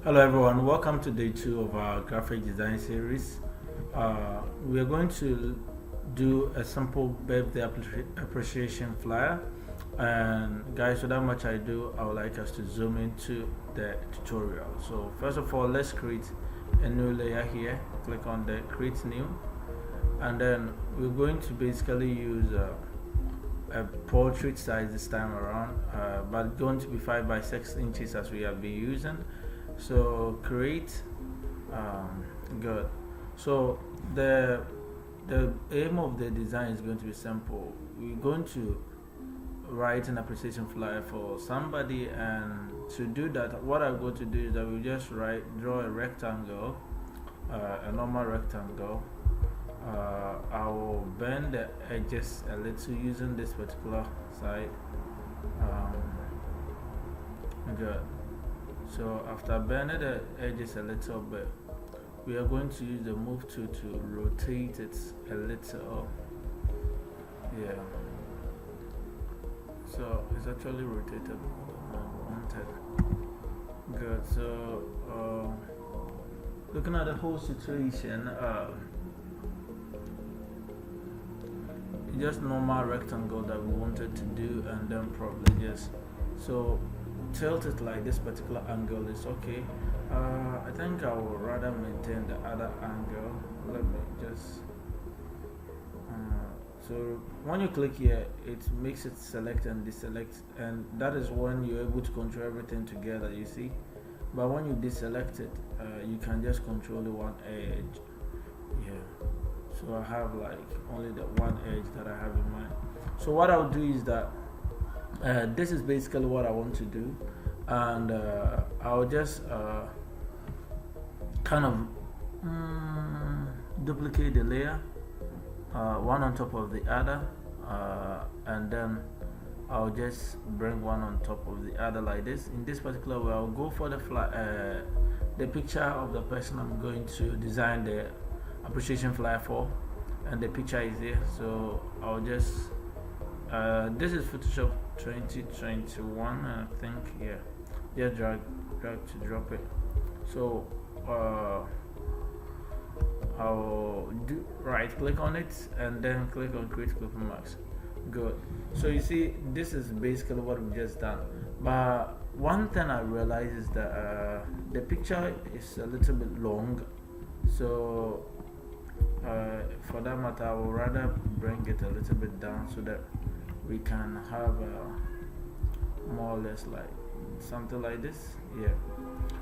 Hello everyone, welcome to day 2 of our graphic design series. We are going to do a simple birthday appreciation flyer, and guys, without much ado, I would like us to zoom into the tutorial. So first of all, let's create a new layer here. Click on the create new, and then we're going to basically use a portrait size this time around, but going to be 5 by 6 inches as we have been using. So create, good. So the aim of the design is going to be simple. We're going to write an appreciation flyer for somebody, and to do that, what I'm going to do is that we just draw a rectangle, a normal rectangle. I will bend the edges a little using this particular side. Good. So after bending the edges a little bit, we are going to use the move tool to rotate it a little. Yeah. So it's actually rotated wanted. Good. So looking at the whole situation, just normal rectangle that we wanted to do, and then probably just so tilt it like this particular angle is okay. I think I would rather maintain the other angle. Let me just so when you click here, it makes it select and deselect, and that is when you're able to control everything together, you see. But when you deselect it, you can just control the one edge. Yeah, so I have like only the one edge that I have in mind. So what I'll do is that this is basically what I want to do, and I'll just kind of duplicate the layer, one on top of the other, and then I'll just bring one on top of the other like this. In this particular way, I'll go for the picture of the person I'm going to design the appreciation flyer for, and the picture is here. So I'll just this is Photoshop 2021, I think. Yeah, just drag to drop it. So I'll do right click on it and then click on create clip marks. Good. So you see, this is basically what we've just done. But one thing I realized is that the picture is a little bit long. So for that matter, I would rather bring it a little bit down so that we can have more or less like something like this. Yeah.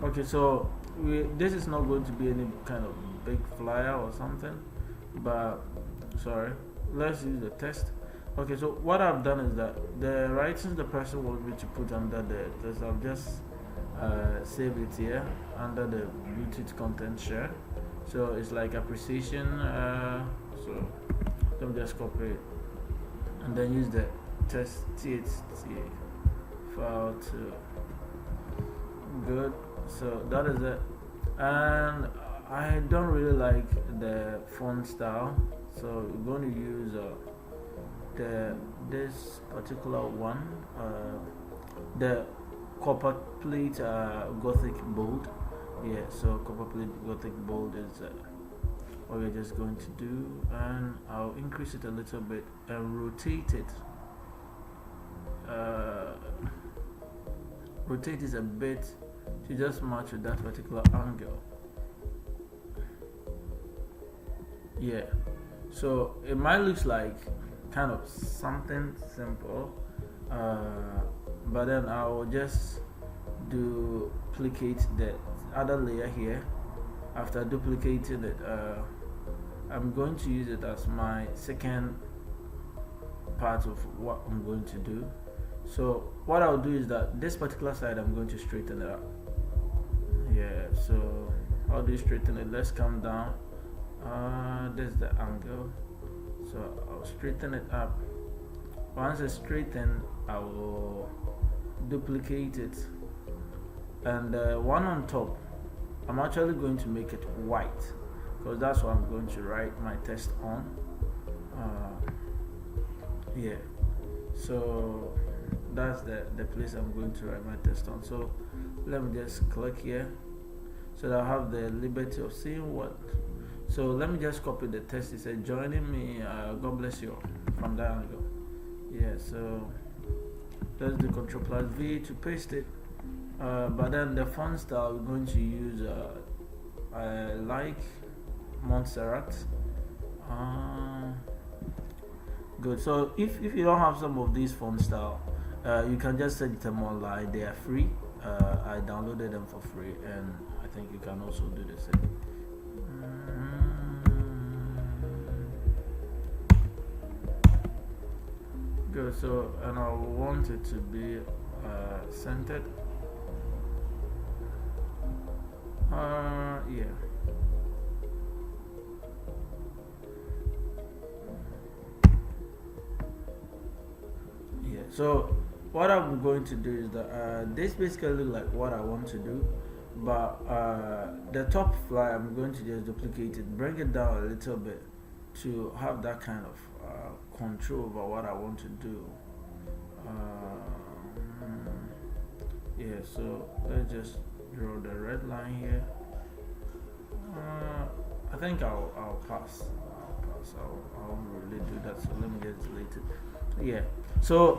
Okay, so this is not going to be any kind of big flyer or something, but sorry, let's use the text. Okay, so what I've done is that the writings the person wants me to put under the text, I've just saved it here under the Bluetooth content share. So it's like appreciation. So let me just copy it and then use the test TXT file to. Good. So that is it, and I don't really like the font style, so we're going to use this particular one, the copper plate Gothic bold. Yeah, so copper plate Gothic bold is what we're just going to do, and I'll increase it a little bit and rotate it. Rotate it a bit to just match with that particular angle. Yeah, so it might look like kind of something simple, but then I'll just duplicate the other layer here. After duplicating it, I'm going to use it as my second part of what I'm going to do. So what I'll do is that this particular side I'm going to straighten it up. Yeah, so how do you straighten it? Let's come down. This is the angle, so I'll straighten it up. Once it's straightened, I will duplicate it, and one on top, I'm actually going to make it white because that's what I'm going to write my text on. Yeah, so that's the place I'm going to write my text on. So let me just click here so that I have the liberty of seeing what. So let me just copy the text. It said joining me, God bless you all, from that angle. Yeah, so let's do Ctrl plus V to paste it. But then the font style we're going to use I like Montserrat. Good. So if you don't have some of these font style, you can just search them online. They are free. I downloaded them for free, and I think you can also do the same. Good. So, and I want it to be centered. Yeah. Yeah. So what I'm going to do is that this basically look like what I want to do, but the top fly I'm going to just duplicate it, bring it down a little bit to have that kind of control over what I want to do. Yeah. So let's just draw the red line here. I think I'll pass. I won't really do that. So let me just delete it. Yeah. So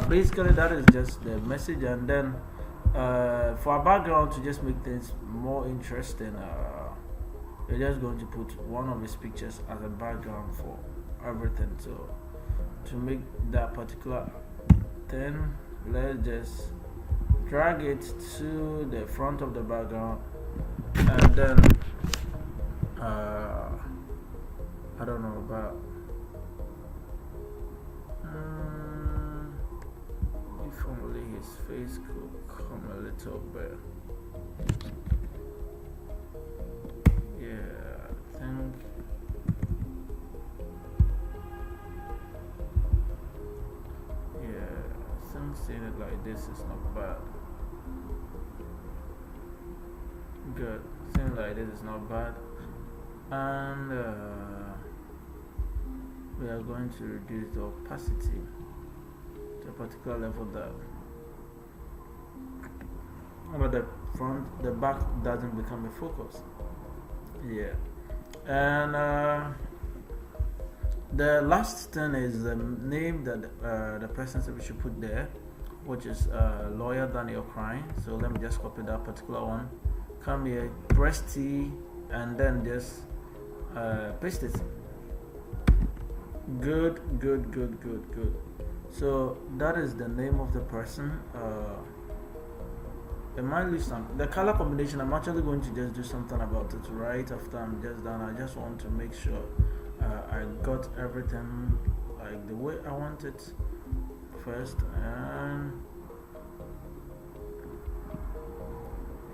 basically that is just the message, and then for our background, to just make things more interesting, we're just going to put one of his pictures as a background for everything. So to make that particular thing, let's just drag it to the front of the background, and then I don't know about if only his face could come a little bit. Yeah, I think seeing it like this is not bad. Good. Seeing like this is not bad. And we are going to reduce the opacity to a particular level that the back doesn't become a focus. Yeah. And the last thing is the name that the person said we should put there, which is Lawyer Daniel Crime. So let me just copy that particular one, come here, press T, and then just paste it. Good. So that is the name of the person. It might lose some. The color combination, I'm actually going to just do something about it right after I'm just done. I just want to make sure I got everything like the way I want it first. And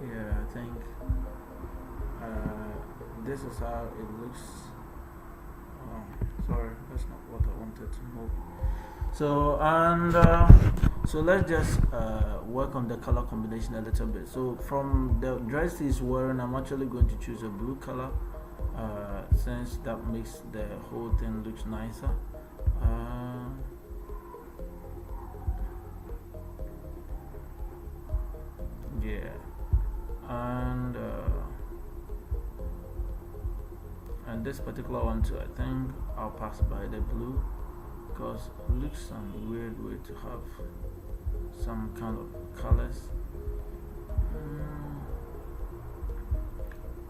yeah, I think this is how it looks. Sorry, that's not what I wanted to move. So, and so let's just work on the color combination a little bit. So from the dress he's wearing, I'm actually going to choose a blue color, since that makes the whole thing look nicer. Yeah, and this particular one too, I think I'll pass by the blue, because it looks some weird way to have some kind of colors.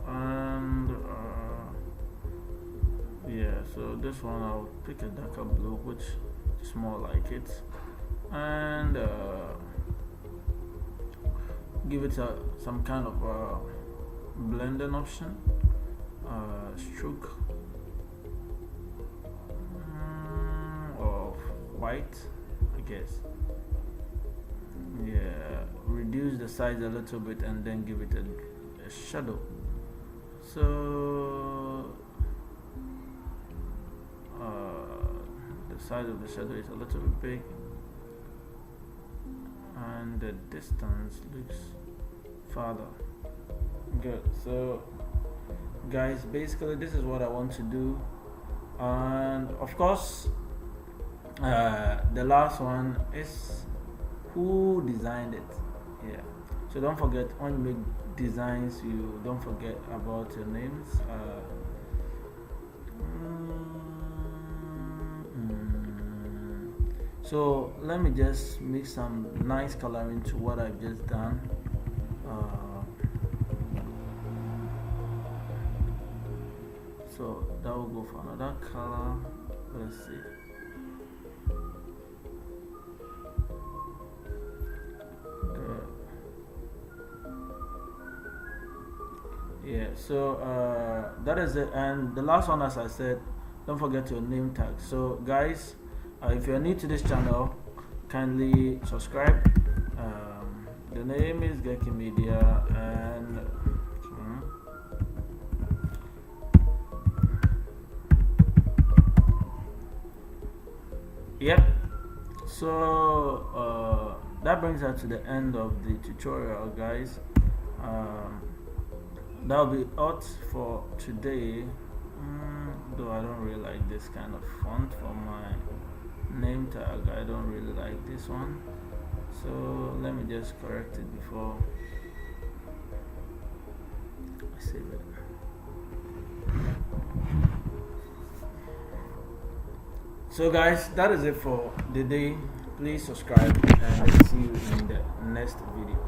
And yeah, so this one I'll pick a darker blue, which is more like it, and give it some kind of blending option, stroke of white, I guess. Yeah, reduce the size a little bit and then give it a shadow. So the size of the shadow is a little bit big, and the distance looks farther. Good. So guys, basically this is what I want to do, and of course the last one is who designed it. Yeah, So don't forget, when you make designs, you don't forget about your names. So let me just make some nice coloring to what I've just done. So that will go for another color. Let's see. Yeah, so that is it. And the last one, as I said, don't forget your name tag. So guys, if you're new to this channel, kindly subscribe. The name is GEKY Media, and yep. So that brings us to the end of the tutorial, guys. That'll be all for today. Though I don't really like this kind of font for my name tag. I don't really like this one. So let me just correct it before I save it. So guys, that is it for the day. Please subscribe and see you in the next video.